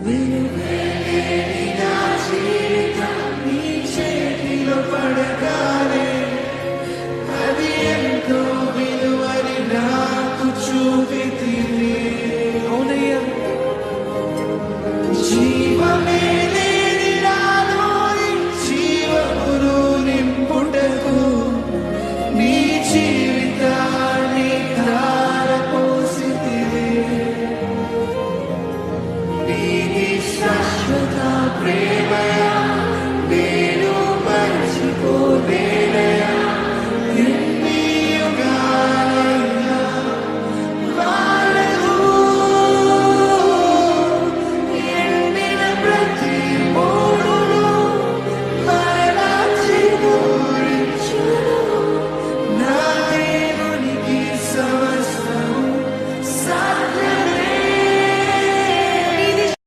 వెలుగులేని నా జీవితం నీ చేతిలో పడగానే అది ఎంతో విలువని నాకు చూపితివి. అవునయ్యా, జీవమే లేని నాలోని జీవమును నింపుటకు నీ జీవితాన్ని ధారపోసితివి. నీది శాశ్వత ప్రేమ